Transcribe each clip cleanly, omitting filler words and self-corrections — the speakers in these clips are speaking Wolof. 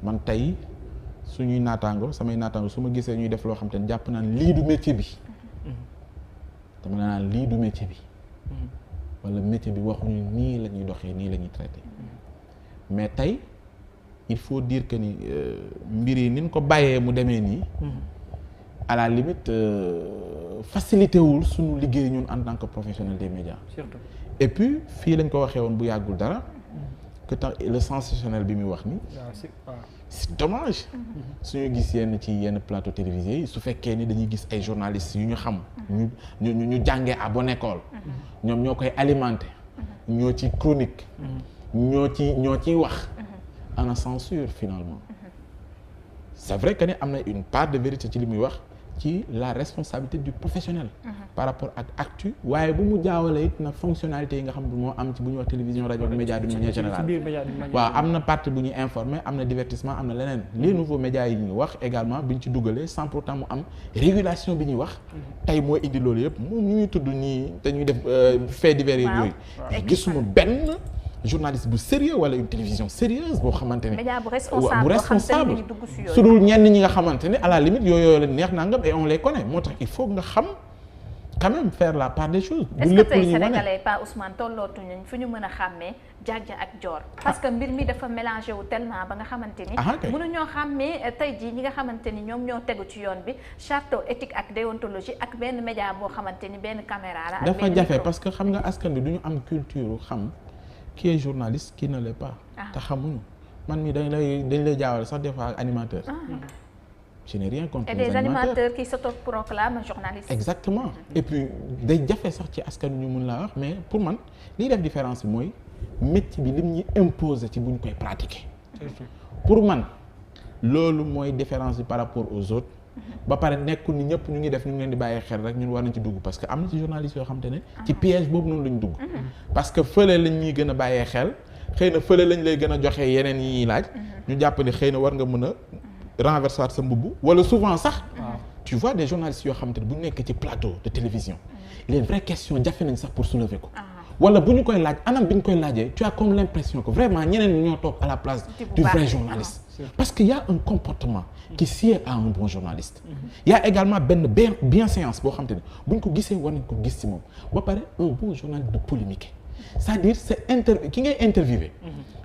man tey suñuy naataango samay naataango su ma gisee ñuy def loo xam te ne jàpp naan lii du métier bi dama naan lii du métier bi wala métier bi waxuñu nii la ñuy doxee nii la ñuy traité mais tey il faut dire que ni mbir yi ni ñu ko bàyyee mu demee nii à la limite facilité wul suñu liggéey ñun en tant que professionnel des médias. surtout et puis fii lañ ko waxee woon bu yàggul dara que tax le sensationnel bi muy wax ni c'est dommage suñu gis yenn plateau télévisé yi su fekkee ni dañuy gis ay journalistes yu ñu xam ñu jàngee à bonne école ñoom ñoo koy alimenté ñoo ci chronique ñoo ciy wax ana censure finalement c'est vrai que ne am na une part de vérité ci li muy wax ci la responsabilité du professionnel par rapport ak actu waaye bu mu jaawale it na fonctionnalité yi nga xam ne moo am ci bu ñuy wax télévision rajo média d'une manière générale waaw am na partie bu ñuy informer am na divertissement am na leneen les nouveaux médias yi ñuy wax également bi ñu ci dugalee sans pourtant mu am régulation bi ñuy wax tey moo indi loolu yëpp moom ñu ñuy tudd nii dañuy def fait divers yooyu gisuma benn journaliste bu sérieux wala une télévision sérieuse boo xamante ne média bu responsable su dul ñenn ñi nga xamante ne à la limite yooyu la neex nangam et on les connaît moo tax il faut nga xam quand même faire la part des choses. est-ce que tey sénégalais Pa Ousmane tollootuñu fu ñu mën a xàmmee Diadia ak Dior parce que mbir mi dafa mélangé wu tellement ba nga xamante ni mënuñoo xàmmee tey jii ñi nga xamante ni ñoom ñoo tegu ci yoon bi charte éthique ak déontologie ak benn média boo xamante ni benn caméra la dafa jafe parce que xam nga askan bi du ñu am culture xam qui est journaliste qui ne l'est pas. te xamuñu man mii dañ lay jaawale sax des fois ak animateur. je n'ai rien contre les animateurs qui s'autoproclament journalistes. exactement et puis day jafe sax ci askan ñu mun laa wax mais pour man liy def différence bi mooy métier bi lim ñuy imposer ci bu ñu koy pratiquer. pour man loolu mooy différence bi par rapport aux autres. ba pare nekkul ni ñëpp ñu ngi def ñu ngi leen di bàyyi xel rek ñun war nañ ci dugg parce que am na ci journalistes yoo xam te ne ci piège boobu noonu lañ dugg parce que fële lañ ñuy gën a bàyyee xel xëy na fële lañ lay gën a joxe yeneen yi ñuy laaj ñu jàpp ne xëy na war nga mën a renverser sa mbubb wala souvent sax tu vois des journalistes yoo xam te ne bu ñu nekk ci plateau de télévision les vraies questions jafe nañ sax pour soulever ko wala bu ñu koy laaj anam bi ñu koy laajee tu as comme l'impression que vraiment ñeneen ñi ñoo toog à la place du vrai journaliste parce que y a un comportement qui sied à un bon journaliste y a également benn bienséance boo xam te ne bu ñu ko gisee war nañ ko gis ci moom ba pare un bon journaliste de polémique c'est-à-dire ki ngay interviewé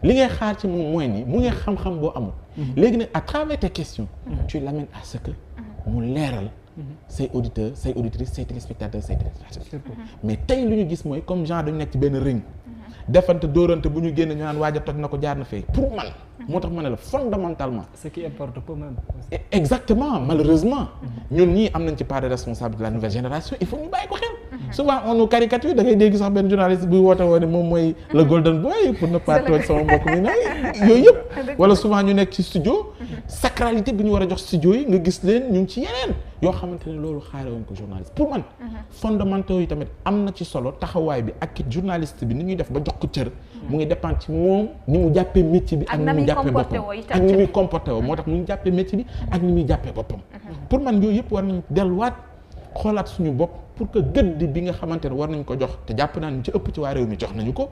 li ngay xaar ci moom mooy ni mu ngi xam-xam boo amul léegi nag à travers tes questions tu l'amènes à ce que mu leeral say auditeurs say auditrices say téléspectateurs say téléspectatrices mais tey lu ñu gis mooy comme genre dañu nekk ci benn ring defante dóorante bu ñu génn ñu naan waaj a toj na ko jaar na fay pour man moo tax ma ne la fondamentalement ce qui importe peu même exactement malheureusement ñun ñii am nañ ci part de responsabilité de la nouvelle génération il faut ñu bàyyi ko xel souvent on nous caricature da ngay dégg sax benn journaliste buy woote woo ne moom mooy le golden boy pour ne pas tooñ sama mbokk mi ne yooyu yëpp wala souvent ñu nekk ci studio sacralité bi ñu war a jox studio yi nga gis leen ñu ngi ci yeneen yoo xamante ne loolu xaare woon ko journaliste pour man fondamentaux yi tamit am na ci solo taxawaay bi ak it journaliste bi ni ñuy def ba jox ko cër mu ngi dépendre ci moom ni mu jàppee métier bi ak ni mu jàppee boppam ak ni muy comporté woo moo tax mu ngi jàppee métier bi ak ni muy jàppee boppam pour man yooyu yëpp war nañ delluwaat xoolaat suñu bopp pour que gëdd bi nga xamante ne war nañ ko jox te jàpp naa ñu ci ëpp ci waa réew mi jox nañu ko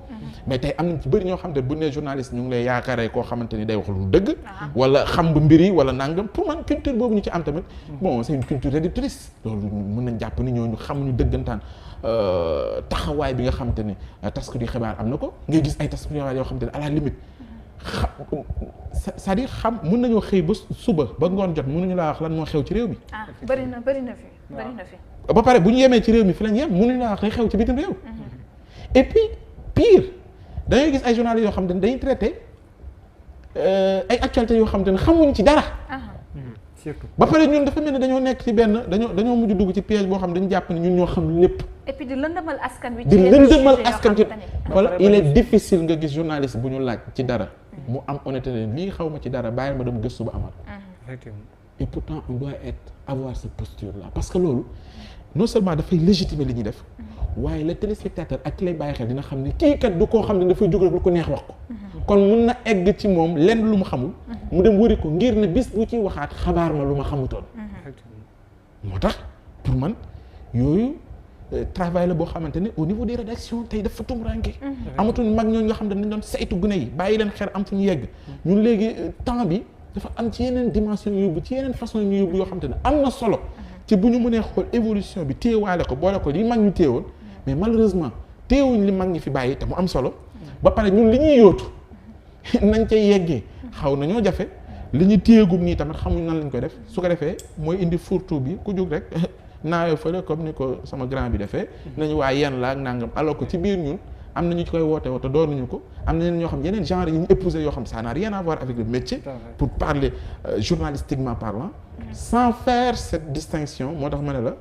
mais tey am nañ ci bëri ñoo xamante ne bu nee journaliste ñu ngi lay yaakaaree koo xamante ni day wax lu dëgg wala xam bu mbir yi wala nangam pour man culture boobu ñu ci am tamit bon c'est une culture réductrice loolu mën nañ jàpp ni ñooñu xamuñu dëggantaan taxawaay bi nga xamante ne taskatu xibaar am na ko ngay gis ay taskatu xibaar yoo xamante ne à la limite c'est-à-dire xam mën nañoo xëy ba suba ba ngoon jot mënuñu laa wax lan moo xew ci réew mi bëri na fi ba pare bu ñu yemee ci réew mi fi lañ yem mënuñu laa wax lay xew ci bitim réew et puis pire dañuy gis ay journalistes yoo xam ne dañuy traité ay actualités yoo xam ne xamuñu ci dara surtout ba pare ñun dafa mel ne dañoo nekk ci benn dañoo mujj dugg ci piège boo xam ne dañu jàpp ne ñun ñoo xam lépp et puis di lëndëmal askan wi di lëndëmal askan ci voilà il est difficile nga gis journaliste bu ñu laaj ci dara mu am honnêteté lii xaw ma ci dara bàyyil ma dem gëstu ba amal effectivement et pourtant on doit avoir cette posture là parce que loolu non seulement dafay légitimer li ñuy def waaye le téléspectateur ak ki lay bàyyi xel dina xam ne kii kat du koo xam ne dafay jóg rek lu ko neex wax ko kon mun na egg ci moom lenn lu mu xamul mu dem wëri ko ngir ne bis bu ci waxaat xabaar ma lu ma xamutoon moo tax pour man yooyu travail la boo xamante ne au niveau des rédactions tey dafa tumuraanke amatuñ mag ñooñu nga xam ne dañ doon saytu gune yi bàyyi leen xel am fu ñu yegg ñun léegi temps bi dafa am ci yeneen dimension ñu yóbbu ci yeneen façon ñu yóbbu yoo xam te ne am na solo ci bu ñu mënee xool évolution bi téyewaale ko boole ko li mag ñu téyewoon mais malheureusement téyewuñ li mag ñi fi bàyyi te mu am solo ba pare ñun li ñuy yóotu nañ cay yeggee xaw nañoo jafe li ñu téyegum nii tamit xamuñ nan lañ koy def su ko defee mooy indi fourre-tout bi ku jóg rek naayoo fële comme ni ko sama grand bi defee nañu waa yenn la ak nangam alors que ci biir ñun am na ñu ci koy woote woote door nañu ko am na ñeneen ñoo xam yeneen genre yi ñu épousé yoo xam ça n'a rien à voir avec le métier pour parler journalistiquement parlant sans faire cette distinction moo tax ma ne la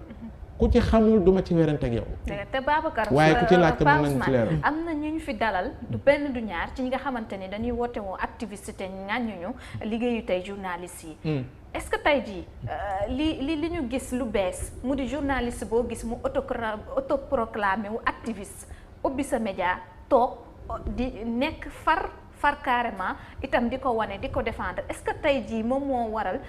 ku ci xamul duma ci werante ak yow. te Babacar waaye ku ci laajte mën nañu ci leeral am na ñu fi dalal du benn du ñaar ci ñi nga xamante ni dañuy woote woo activiste te ŋàññuñu liggéeyu tey journaliste yi. est-ce que tey jii li ñu gis lu bees mu di journaliste boo gis mu autoproclamé wu activiste ubbi sa média toog di nekk far carrément itam di ko wane di ko défendre est-ce que tey jii moom moo waral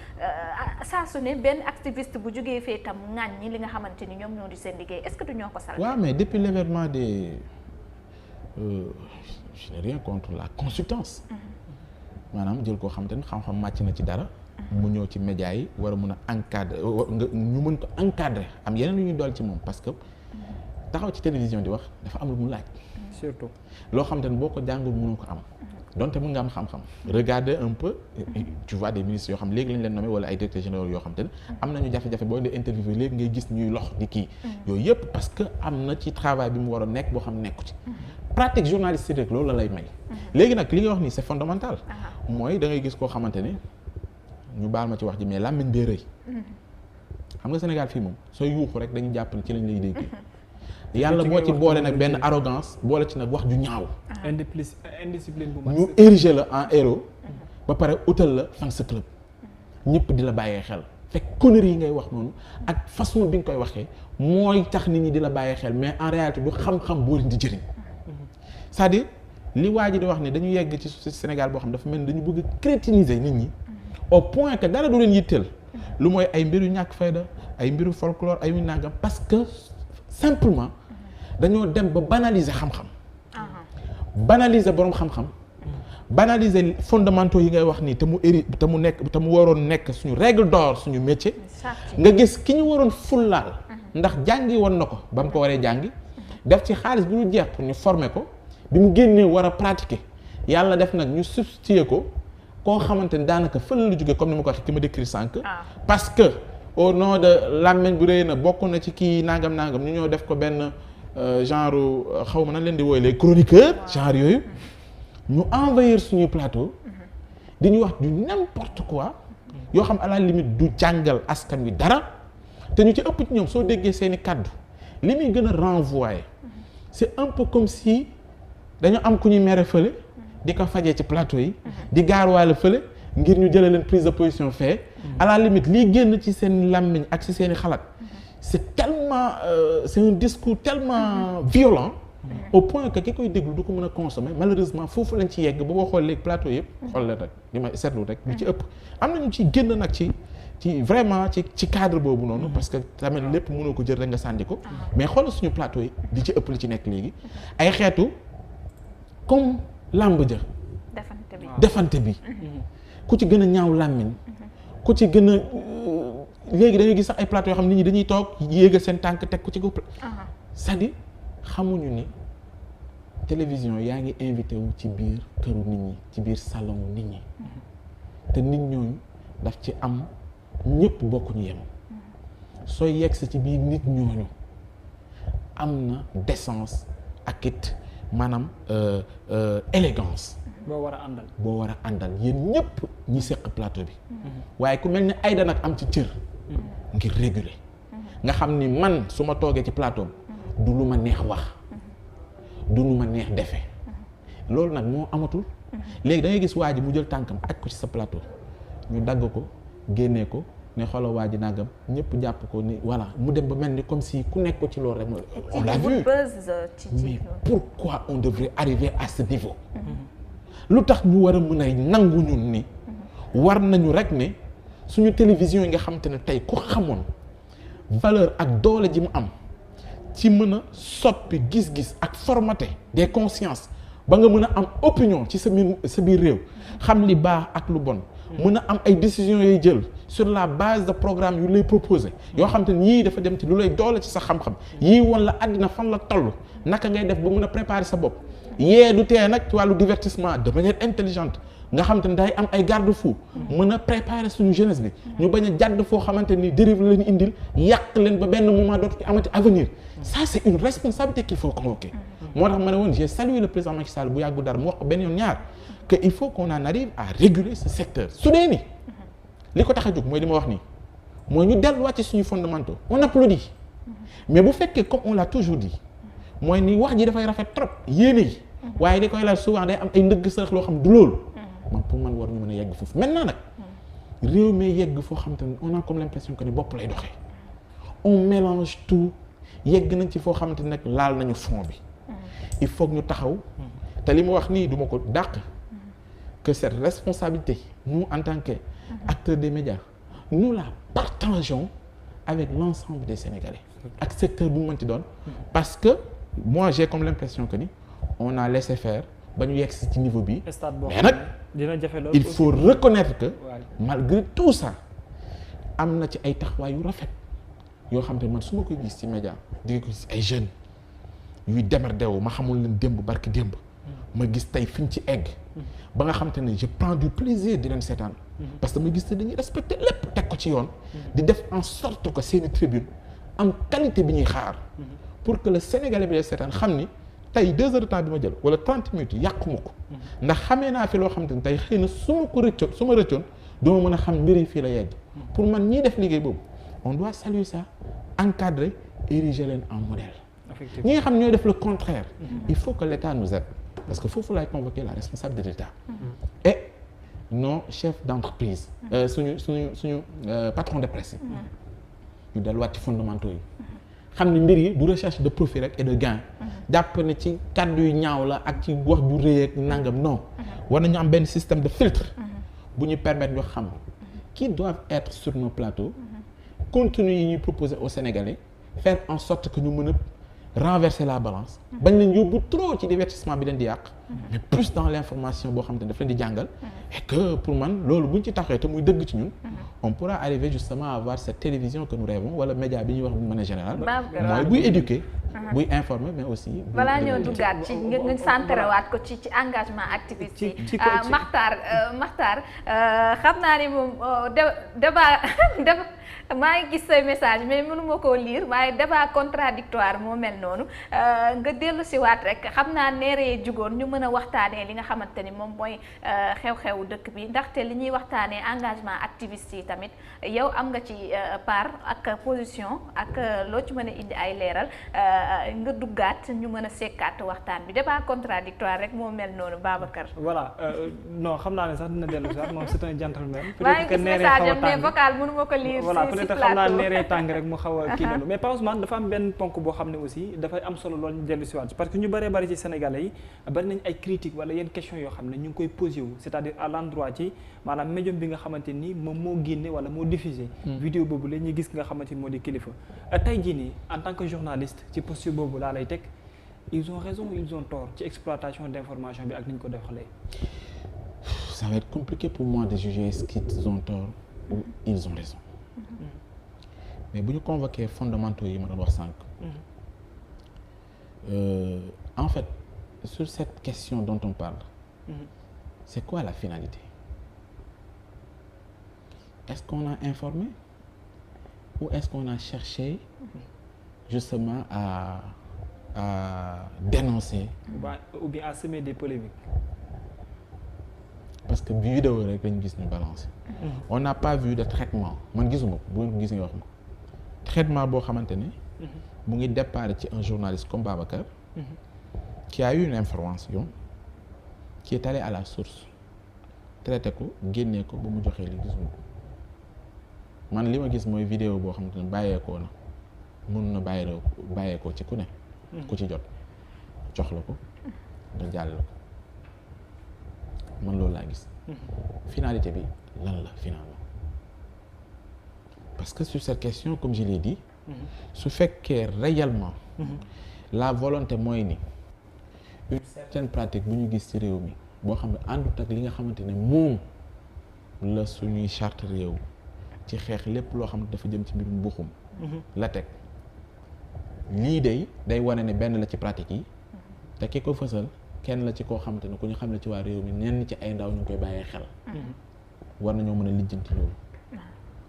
saa su ne benn activiste bu jógee fee itam ŋàññi li nga xamante ni ñoom ñoo di seen liggéey est-ce que du ñoo ko sal waaw mais depuis l'événement des je n'ai rien contre la consultance maanaam jël koo xamante ni xam-xam màcc na ci dara mu ñëw ci média yi war a mun a encadrer nga ñu mën ko encadrer am yeneen lu ñuy dool ci moom parce que taxaw ci télévision di wax dafa am lu mu laaj surtout loo xamante ni boo ko jàngul mënoo ko am donte mën nga am xam-xam regarder un peu tu vois des ministres yoo xam léegi lañ leen nommé wala ay directeurs généraux yoo xam te ne am nañu jafe-jafe boo dee interview léegi ngay gis ñuy lox di kii yooyu yëpp parce que am na ci travail bi mu war a nekk boo xam nekku ci pratique journalistique rek loolu la lay may léegi nag li nga wax nii c'est fondamental mooy da ngay gis koo xamante ne ñu baal ma ci wax ji mais làmmiñ bee rëy xam nga Sénégal fii moom sooy yuuxu rek dañu jàpp ne ci lañ lay déggee yàlla moo ci boole nag benn arrogance boole ci nag wax ju ñaaw indiscipline bu mag ñu ériger la en héros ba pare utal la fans club ñëpp di la bàyyee xel fekk conneries yi ngay wax noonu ak façon bi nga koy waxee mooy tax nit ñi di la bàyyee xel mais en réalité du xam-xam boo leen di jëriñ c'est-à-dire li waa ji di wax ne dañu yegg ci Sénégal boo xam dafa mel ni dañu bëgg crétiniser nit ñi au point que dara du leen yitteel lu mooy ay mbiru ñàkk fayda ay mbiru folklore ay nangam parce que simplement dañoo dem ba banaliser xam-xam banaliser borom xam-xam banaliser fondamentaux yi ngay wax nii te mu waroon nekk suñu règle d'or suñu métier nga gis ki ñu waroon fullaal ndax jàngi woon na ko ba mu ko waree jàngi def ci xaalis bu ñu jeex pour ñu former ko bi mu génnee war a pratiquer yàlla def nag ñu substituer ko koo xamante ni daanaka fële lu jógee comme ni ma ko waxee ki ma décrit sànq parce que au nom de làmmiñ bu rëy na bokk na ci kii nangam ñu ñoo def ko benn genre xaw ma nan leen di wooy les chroniqueurs genre yooyu ñu envahir suñuy plateau di ñu wax du n'importe quoi yoo xam à la limite du jàngal askan wi dara te ñu ci ëpp ci ñoom soo déggee seeni kàddu li muy gën a renvoyer c'est un peu comme si dañu am ku ñuy mere fële di ko fajee ci plateau yi di gaarwaale fële ngir ñu jëlee leen prise de position fee à la limite lii génn ci seen làmmiñ ak ci seeni xalaat c'est tellement c'est un discours tellement violent au point que ki koy déglu du ko mën a consommer malheureusement foofu lañ ci yegg ba boo xool léegi plateau yëpp xool leen rek li ma seetlu rek ñu ci ëpp am nañu ci génn nag ci vraiment ci cadre boobu noonu parce que tamit lépp mënoo ko jël rek nga sànni ko mais xoolal suñu plateau yi di ci ëpp li ci nekk léegi ay xeetu comme làmb ja defante bi ku ci gën a ñaaw làmmiñ ku ci gën a léegi dañuy gis sax ay plateau yoo xam nit ñi dañuy toog yéegal seen tànk teg ko ci kaw c'est-à-dire xamuñu ni télévision yaa ngi invité wu ci biir këru nit ñi ci biir salon nit ñi te nit ñooñu daf ci am ñëpp bokkuñu yem sooy yegg si ci biir nit ñooñu am na décence ak it maanaam élégance boo war a àndal yéen ñëpp ñi seq plateau bi waaye ku mel ni Aïda nag am ci cër ngir réguler nga xam ni man su ma toogee ci plateau du lu ma neex wax du lu ma neex defe loolu nag moo amatul léegi da ngay gis waa ji mu jël tànkam aj ko ci sa plateau ñu dagg ko génnee ko ne xoolal waa ji nangam ñëpp jàpp ko ni voilà mu dem ba mel ni comme si ku nekk ko ci loolu rek on l'a vu mais pourquoi on devrait arriver à ce niveau lu tax ñu war a mën a nangu ñun ni war nañu rek ne suñu télévision yi nga xamante ne tey ku xamoon valeur ak doole ji mu am ci mën a soppi gis-gis ak formater des consciences ba nga mën a am opinion ci sa biir réew xam li baax ak lu bon mën a am ay décisions yooyu jël sur la base de programme yu lay proposé yoo xam te ni yii dafa dem ci lu lay doole ci sa xam-xam yii woon la àddina fan la toll naka ngay def ba mën a préparer sa bopp yee du tee nag ci wàllu divertissement de manière intelligente nga xam te ne day am ay garde-fou mën a préparer suñu jeunesse bi ñu bañ a jàdd foo xamante ni dérive la leen indil yàq leen ba benn moment dootu ci amati avenir ça c'est une responsabilité qu'il faut convoquer moo tax ma ne woon j'ai salué le président Macky Sall bu yàggu dara mu wax ko benn yoon ñaar que il faut qu'on en arrive à réguler ce secteur su dee ni li ko tax a jóg mooy li ma wax nii mooy ñu delluwaat ci suñu fondamentaux on applaudit mais bu fekkee comme on l'a toujours dit mooy ni wax ji dafay rafet trop yéene yi waaye li koy laal souvent day am ay ndëgg sërëx loo xam du loolu man pour man war ñu mën a yegg foofu maintenant nag réew mi yegg foo xam te ne on a comme l'impression que ni bopp lay doxee on mélange tout yegg nañ ci foo xamante ne nag laal nañu fond bi il faut que ñu taxaw te li ma wax nii du ma ko dàq que cette responsabilité nous en tant qu'acteurs des médias nous la partageons avec l'ensemble des Sénégalais ak secteur bu mu mënti doon parce que moi j'ai comme l'impression que ni on a laissé faire ba ñu yegg si ci niveau bi mais nag il faut reconnaître que malgré tout ça am na ci ay taxawaay yu rafet yoo xam te man su ma koy gis ci média di ko gis ay jeunes yuy démerder wu ma xamul leen démb barki démb ma gis tey fi ñu ci egg ba nga xam te ne je prends du plaisir di leen seetaan parce que ma gis te dañuy respecter lépp teg ko ci yoon di def en sorte que seeni tribune am qualité bi ñuy xaar pour que le Sénégalais bi lay seetaan xam ni tey 2 heures de temps bi ma jël wala 30 minutes yàquma ko ndax xamee naa fi loo xam te ne tey xëy na su ma ko rëccoon su ma rëccoon duma mën a xam mbir yi fii la yegg pour man ñiy def liggéey boobu on doit saluer ça encadrer ériger leen en modèle ñi nga xam ñooy def le contraire il faut que l'État nous aide parce que foofu laay convoquer la responsabilité de l'État et nos chefs d'entreprise suñu patron de presse yi ñu delluwaat ci fondamentaux yi xam ne mbir yi du recherche de profit rek et de gain jàpp ne ci kàddu yu ñaaw la ak ci wax ju rëy ak nangam non war nañu am benn système de filtre bu ñu permettre ñu xam qui doivent être sur nos plateaux contenu yi ñuy proposer aux Sénégalais faire en sorte que ñu mën a renverser la balance bañ leen yóbbu trop ci divertissement bi leen di yàq mais plus dans l'information boo xam te ne daf leen di jàngal et que pour man loolu buñ ci taxee te muy dëgg ci ñun on pourra arriver justement à avoir cette télévision que nous rêvons wala média bi ñuy wax de manière générale mooy buy éduquer buy informer mais aussi balaa ñoo duggaat ci nga centrewaat ko ci engagement activiste yi Makhtar xam naa ni moom débat maa ngi gis say message mais mënuma koo lire waaye débat contradictoire moo mel noonu nga dellu si waat rek xam naa neeree jugoon ñu mën a waxtaanee li nga xamante ni moom mooy xew-xewu dëkk bi ndaxte li ñuy waxtaanee engagement activiste yi tamit yow am nga ci part ak position ak loo ci mën a indi ay leeral nga duggaat ñu mën a sekkaat waxtaan bi débat contradictoire rek moo mel noonu Babacar. voilà non xam naa ne sax dina dellu si waat moom c'est un gentleman. peut-être que neeree xaw a tàng mais vocal mënuma ko lire. peut-être xam naa neeree tàng rek mu xaw a kii loolu mais Pa Ousmane dafa am benn ponk boo xam ne aussi dafay am solo loolu ñu dellu si waat parce que ñu bëree bëri ci Sénégalais yi bari nañ ay critiques wala yenn questions yoo xam ne ñu ngi koy posé wu c'est-à-dire à l'endroit ci maanaam médium bi nga xamante ni moom moo génne wala moo diffusé vidéo boobu la ñuy gis nga xamante ni moo di Kilifeu tey jii nii en tant que journaliste ci posture boobu laa lay teg ils ont raison ou ils ont tort ci exploitation d'information bi ak ni ñu ko doxalee. Ça va être compliqué pour moi de juger est-ce qu'ils ont tort ou ils ont raison. Mais bu ñu convoqué fondamentaux yi ma doon wax sànq. En fait sur cette question dont on parle. C'est quoi la finalité? Est-ce qu'on a informé ou est-ce qu'on a cherché justement à dénoncer ou bien à semer des polémiques? Parce que vidéo rek lañu gis ñu balancer. On n'a pas vu de traitement man gisuma ko bu ngeen ko gisee wax ma traitement boo xamante ne mu ngi départ ci un journaliste comme Babacar qui a eu une information qui est allé à la source traité ko génnee ko ba mu joxee li gisuma ko man li ma gis mooy vidéo boo xamante ne bàyyeekoo na mun na bàyyeekoo ci ku ne ku ci jot jox la ko nga jàll la ko man loolu laa gis finalité bi lan la finalement parce que sur cette question comme je l'ai dit su fekkee réellement la volonté mooy ni une certaine pratique bu ñu gis ci réew mi boo xam ne àndut ak li nga xamante ne moom la suñuy charte réew ci xeex lépp loo xam ne dafa jëm ci mbirum mbuxum la teg lii day wane ne benn la ci pratique yi te ki ko fësal kenn la ci koo xamante ne ku ñu xam ne ci waa réew mi ñenn ci ay ndaw ñu ngi koy bàyyee xel war nañoo mën a lijjanti loolu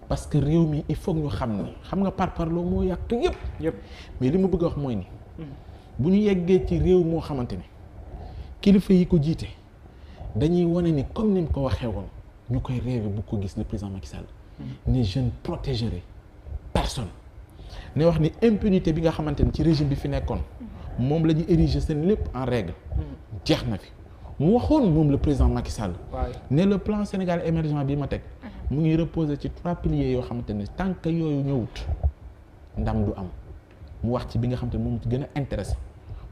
parce que réew mi il faut ñu xam ni xam nga parparloo moo yàq yëpp mais li ma bëgg a wax mooy ni bu ñu yeggee ci réew moo xamante ne kilifa yi ko jiite dañuy wane ni comme ni mu ko waxee woon ñu koy rêvé bu ko gis le président Macky Sall ne je ne protégerai personne ne wax ni impunité bi nga xamante ni ci régime bi fi nekkoon moom la ñu ériger seen lépp en règle jeex na fi mu waxoon moom le président Macky Sall ne le plan Sénégal émergent bi ma teg mu ngi reposer ci 3 piliers yoo xamante ne tant que yooyu ñëwut ndam du am mu wax ci bi nga xamante ne moom ci gën a intéressé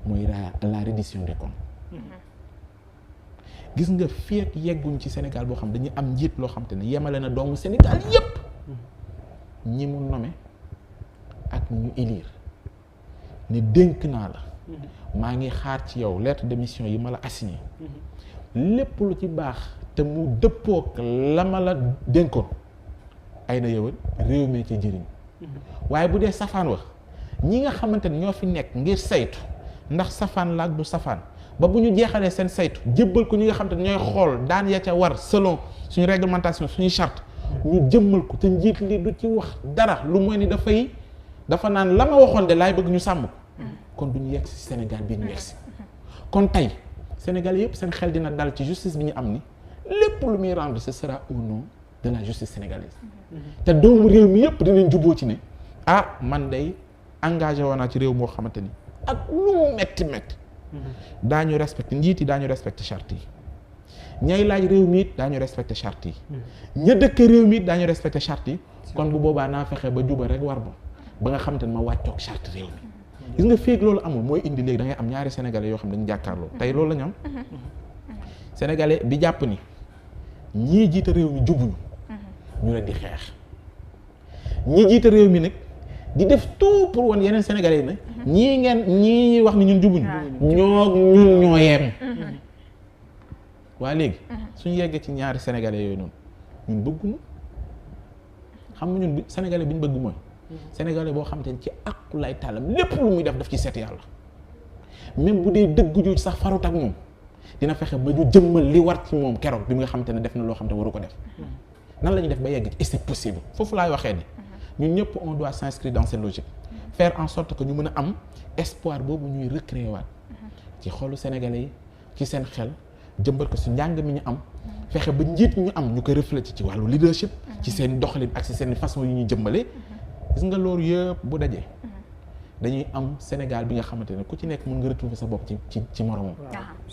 mooy la reddition des comptes gis nga fii ak yegguñ ci Sénégal boo xam dañuy am njiit loo xamante ne yemale na doomu Sénégal yépp ñi mu nommé ak ñu élire ni dénk naa la maa ngi xaar ci yow lettre de mission yi ma la assigné lépp lu ci baax te mu dëppook la ma la dénkoon ay na yëwan réew mi ci njëriñ waaye bu dee safaan wax ñi nga xamante ne ñoo fi nekk ngir saytu ndax safaan la ak du safaan ba bu ñu jeexalee seen saytu jébbal ko ñi nga xamante ne ñooy xool daan ya ca war selon suñu réglementation suñuy charte ñu jëmmal ko te njiit li du ci wax dara lu mooy ni dafa naan la ma waxoon de laay bëgg ñu sàmm ko kon du ñu yegg si Sénégal bii ñu yegg si kon tey Sénégal yëpp seen xel dina dal ci justice bi ñu am ni lépp lu muy rendre ce sera au nom de la justice sénégalaise te doomu réew mi yëpp dinañ juboo ci ne man day engagé woon naa ci réew moo xamante ni ak lu mu metti daañu respecté njiit yi daañu respecté charte yi ñay laaj réew mi it daañu respecté charte yi ña dëkk réew mi it daañu respecté charte yi kon bu boobaa naa fexe ba juba rek war ba nga xamante ne ma wàccoog charte réew mi gis nga féeg loolu amul mooy indi léegi da ngay am ñaari sénégalais yoo xam ne dañu jàkkaarloo tey loolu la ñu am sénégalais bi jàpp ni ñii jiite réew mi jubuñu ñu leen di xeex ñii jiite réew mi nag di def tout pour wan yeneen sénégalais yi nag ñii wax ni ñun jubuñu ñun ñoo yem waa léegi suñu yeggee ci ñaari sénégalais yooyu noonu ñun bëgguñu xam nga ñun sénégalais bi ñu bëgg mooy sénégalais boo xamante ne ci àqu lay tàllam lépp lu muy def ci seet yàlla même bu dee dëgg ju sax farut ak moom dina fexe ba ñu jëmmal li war ci moom keroog bi nga xamante ne def na loo xamante ne waru ko def nan la ñuy def ba yegg ci et c'est possible foofu laay waxee ni ñun ñëpp on doit s'inscrire dans cette logique faire en sorte que ñu mën a am espoir boobu ñuy recréer waat ci xolu sénégalais yi ci seen xel jëmbal ko si njàng mi ñu am fexe ba njiit ñu am ñu koy refléter ci wàllu leadership ci seen doxalin ak ci seen façon yi ñuy jëmbale gis nga loolu yëpp bu dajee dañuy am Sénégal bi nga xamante ne ku ci nekk mën nga retrouver sa bopp ci moromam